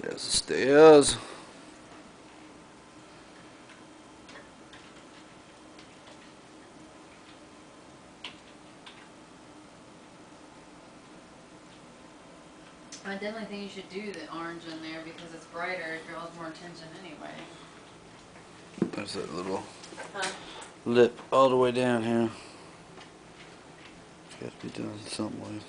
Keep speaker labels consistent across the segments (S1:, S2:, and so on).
S1: There's the stairs.
S2: I definitely think you should do the orange in there because it's brighter. It draws more attention anyway.
S1: There's that little
S2: Huh?
S1: lip all the way down here. It's got to be done some way.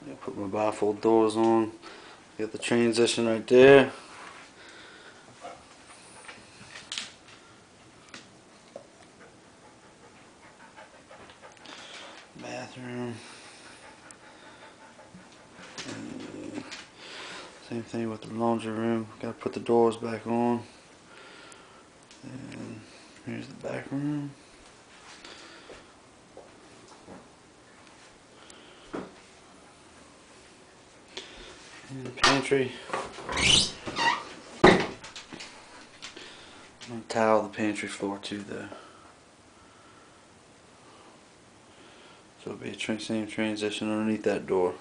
S1: I put my bifold doors on. Got the transition right there. Bathroom. And same thing with the laundry room. Got to put the doors back on. And here's the back room. And the pantry. I'm going to tile the pantry floor too though. So it'll be a same transition underneath that door.